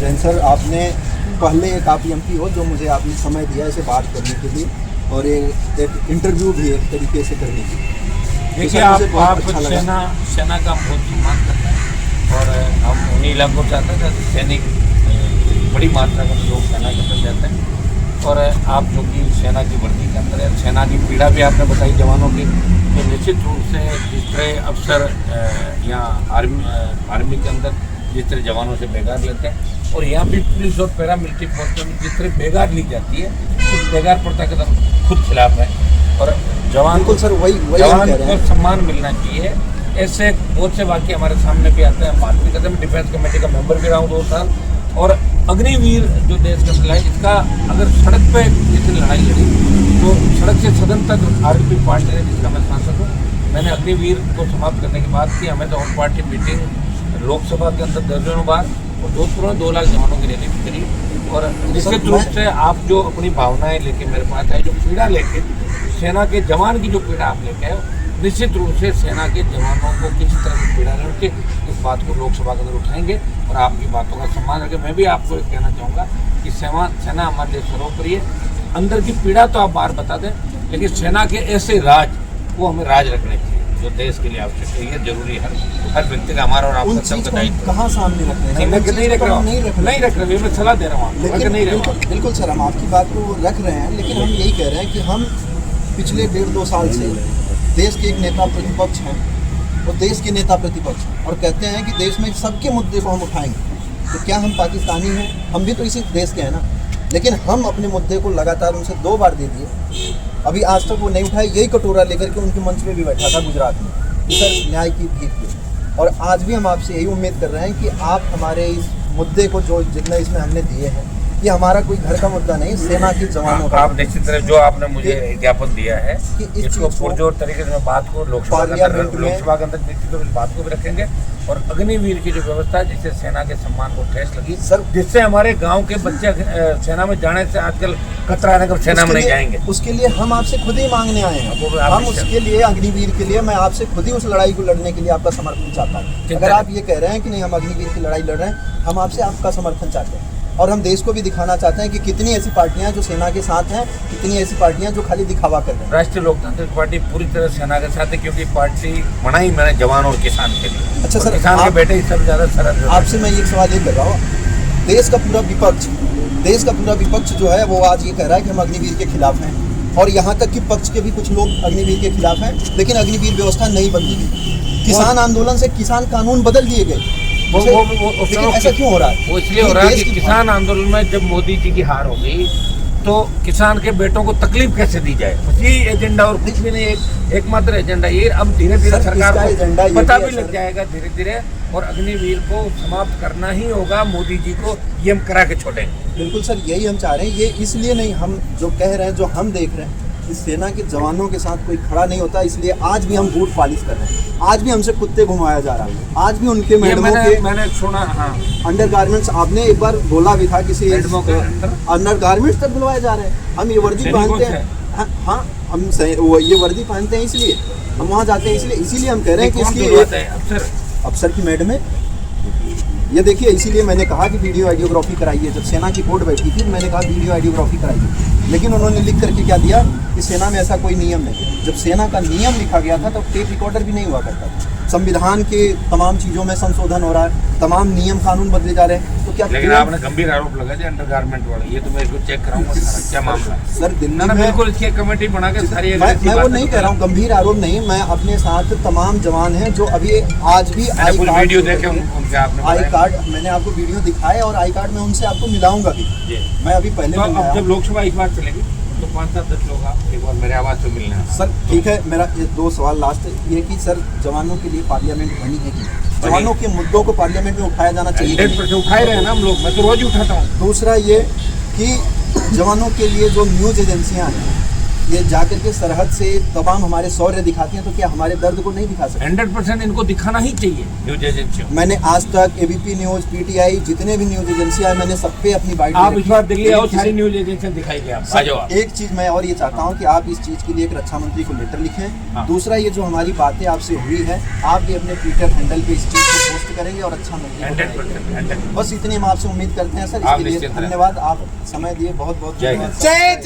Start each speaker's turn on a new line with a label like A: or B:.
A: Jain sir, आपने पहले एक आप एमपी हो जो मुझे आपने समय दिया इसे बात करने के लिए और एक इंटरव्यू भी एक तरीके से करने के लिए।
B: देखिए आप सेना का बहुत सम्मान करते हैं और हम उन्हीं इलाकों से आते हैं जैसे सैनिक बड़ी मात्रा में लोग सेना के अंदर जाते हैं। और आप जो कि सेना की वर्दी के अंदर है, सेना की पीड़ा भी आपने बताई जवानों की, तो निश्चित रूप से जिस तरह अफसर यहाँ आर्मी के अंदर जिस तरह जवानों से बेगार लेते हैं और यहाँ भी पुलिस और पैरामिलिट्री फोर्स में जिस तरह बेगार ली जाती है उस बेगार प्रथा के खुद खिलाफ है। और जवान को
A: सर
B: जवान को सम्मान मिलना चाहिए। ऐसे बहुत से वाक्य हमारे सामने भी आते हैं। हम बात भी करते हैं। डिफेंस कमेटी का मेंबर भी रहा हूँ 2 साल और अग्निवीर जो देश का मिला है, इसका अगर सड़क पे जितनी लड़ाई लड़ी तो सड़क से सदन तक आरपीपी पार्टी ने, जिसका मैं सांसद हूँ, मैंने अग्निवीर को समाप्त करने की बात की। हमें तो ऑल पार्टी मीटिंग लोकसभा के अंदर दर्जनों बार और जोधपुर में 2 लाख जवानों की रैली भी करी। और निश्चित रूप से आप जो अपनी भावनाएं लेके मेरे पास आए, जो पीड़ा लेके सेना के जवान की जो पीड़ा आप लेके आए, निश्चित रूप से सेना के जवानों को किस तरह की पीड़ा लेके इस बात को लोकसभा के अंदर उठाएंगे और आपकी बातों का सम्मान करके मैं भी आपको एक कहना चाहूँगा कि सेना हमारे लिए सर्वोपरि है। अंदर की पीड़ा तो आप बाहर बता दें, लेकिन सेना के ऐसे राज वो हमें राज रखने चाहिए जो देश के लिए आवश्यक है। ये जरूरी है हर व्यक्ति का, हमारा और आपका सबका दायित्व।
A: कहाँ सामने रख रहे हैं?
B: नहीं रख रहे, मैं सलाह दे रहा हूँ।
A: लेकिन बिल्कुल सर, हम आपकी बात को रख रहे हैं, लेकिन हम यही कह रहे हैं कि हम पिछले 1.5-2 साल से देश के एक नेता प्रतिपक्ष हैं और देश के नेता प्रतिपक्ष हैं और कहते हैं कि देश में सबके मुद्दे को हम उठाएंगे। तो क्या हम पाकिस्तानी हैं? हम भी तो इसी देश के हैं ना। लेकिन हम अपने मुद्दे को लगातार उनसे 2 बार दे दिए, अभी आज तक वो नहीं उठाए। यही कटोरा लेकर के उनके मंच पे भी बैठा था गुजरात में कि सर न्याय की भीख दे। और आज भी हम आपसे यही उम्मीद कर रहे हैं कि आप हमारे इस मुद्दे को जो जितना इसमें हमने दिए हैं, ये हमारा कोई घर का मुद्दा नहीं, सेना के जवानों का।
B: आप निश्चित तरह जो आपने मुझे ज्ञापन दिया है कि इसको पुरजोर तरीके से बात को लोकसभा के अंदर निश्चित इस बात को भी रखेंगे और अग्निवीर की जो व्यवस्था है जिससे सेना के सम्मान को ठेस लगी सर, जिससे हमारे गांव के बच्चे सेना में जाने से आजकल कतराने का सेना में नहीं जाएंगे,
A: उसके लिए हम आपसे खुद ही मांगने आए हैं। हम उसके लिए अग्निवीर के लिए मैं आपसे खुद ही उस लड़ाई को लड़ने के लिए आपका समर्थन चाहता हूँ। अगर आप ये कह रहे हैं कि नहीं हम अग्निवीर की लड़ाई लड़ रहे हैं, हम आपसे आपका समर्थन चाहते हैं और हम देश को भी दिखाना चाहते हैं कि कितनी ऐसी पार्टियां जो सेना के साथ हैं, कितनी ऐसी पार्टियां जो खाली दिखावा कर रहे हैं।
B: राष्ट्रीय लोकतांत्रिक पार्टी पूरी तरह सेना के साथ है क्योंकि पार्टी बनाई मैंने जवान और किसान के लिए।
A: अच्छा सर,
B: किसान के बेटे सबसे ज्यादा सरल।
A: आपसे मैं एक सवाल ये कर रहा हूँ, देश का पूरा विपक्ष जो है वो आज ये कह रहा है कि हम अग्निवीर के खिलाफ हैं और यहाँ तक कि पक्ष के भी कुछ लोग अग्निवीर के खिलाफ हैं, लेकिन अग्निवीर व्यवस्था नहीं बदली गई। किसान आंदोलन से किसान कानून बदल दिए गए। लेकिन ऐसा क्यों हो रहा है?
B: वो इसलिए हो रहा है कि किसान आंदोलन में जब मोदी जी की हार हो गई तो किसान के बेटों को तकलीफ कैसे दी जाए, यही एजेंडा और कुछ भी नहीं, एकमात्र एजेंडा ये। अब धीरे धीरे सरकार को पता भी लग जाएगा धीरे धीरे और अग्निवीर को समाप्त करना ही होगा। मोदी जी को ये हम करा के छोड़ेंगे।
A: बिल्कुल सर, यही हम चाह रहे हैं। ये इसलिए नहीं, हम जो कह रहे हैं, जो हम देख रहे हैं, इस सेना के जवानों के साथ कोई खड़ा नहीं होता, इसलिए आज भी हम बूट पॉलिश कर रहे हैं। आज भी हमसे कुत्ते घुमाया जा रहा है। आज भी उनके मैडमों के
B: मैंने सुना, हाँ,
A: अंडर गारमेंट्स आपने एक बार बोला भी था किसी अंडर गारमेंट्स तक बुलवाए जा रहे हैं। हम ये वर्दी पहनते हैं, हाँ हम ये वर्दी पहनते हैं इसलिए हम वहाँ जाते हैं, इसीलिए हम कह रहे हैं कि इसकी अफसर की मैडम है। ये देखिए, इसीलिए मैंने कहा कि वीडियो आइडियोग्राफी कराइए। जब सेना की बोर्ड बैठी थी मैंने कहा वीडियो आइडियोग्राफी कराइए, लेकिन उन्होंने लिख करके क्या दिया कि सेना में ऐसा कोई नियम नहीं। जब सेना का नियम लिखा गया था तब टेप रिकॉर्डर भी नहीं हुआ करता था। संविधान के तमाम चीज़ों में संशोधन हो रहा है, तमाम नियम कानून बदले जा रहे हैं। तो क्या
B: लेकिन आपने गंभीर आरोप लगा दिया अंडरगारमेंट वाला, ये तो मैं इसको चेक कराऊंगा क्या मामला
A: सर। दिल्ली में
B: बिल्कुल इसकी कमेटी बना के सारी
A: मैं वो नहीं कह रहा हूँ, गंभीर आरोप नहीं। मैं अपने साथ तमाम जवान हैं जो अभी आज भी
B: वीडियो देखे उनके
A: आई कार्ड मैंने आपको वीडियो दिखाया और आई कार्ड में उनसे आपको मिलाऊंगा भी। मैं अभी पहले
B: अब जब लोकसभा एक बार चलेगी तो 5-7 लोग आप एक बार मेरे आवाज़ पे मिलना है
A: सर। ठीक है, मेरा ये 2 सवाल लास्ट ये कि सर जवानों के लिए पार्लियामेंट बनी है कि जवानों के मुद्दों को पार्लियामेंट में उठाया जाना चाहिए?
B: 100% उठाए रहे हैं ना हम लोग, मैं तो रोज ही उठाता हूँ।
A: दूसरा ये कि जवानों के लिए जो न्यूज़ एजेंसियाँ हैं ये जाकर के सरहद से तमाम हमारे शौर्य दिखाते हैं, तो क्या हमारे दर्द को नहीं दिखा सकते?
B: 100% इनको दिखाना ही चाहिए न्यूज एजेंसियों।
A: मैंने आज तक एबीपी न्यूज, पीटीआई, जितने भी न्यूज एजेंसियां हैं, मैंने सब पे अपनी बाइट
B: आप इस बार दिल्ली आओ, सारी न्यूज एजेंसी दिखाई आप आ जाओ।
A: एक चीज मैं और ये चाहता हूँ कि आप इस चीज के लिए एक रक्षा मंत्री को लेटर लिखें।
B: हाँ।
A: दूसरा, ये जो हमारी बातें आपसे हुई है, आप भी अपने ट्विटर हैंडल पे इस चीज को पोस्ट करेंगे और अच्छा मंत्री को बनाएंगे।
B: 100%।
A: बस इतनी हम आपसे उम्मीद करते हैं सर।
B: आप
A: इसके लिए
B: निश्चिंत रहें।
A: धन्यवाद, आप समय दिए, बहुत बहुत
B: जय
A: धन्यवाद।
B: हिंद।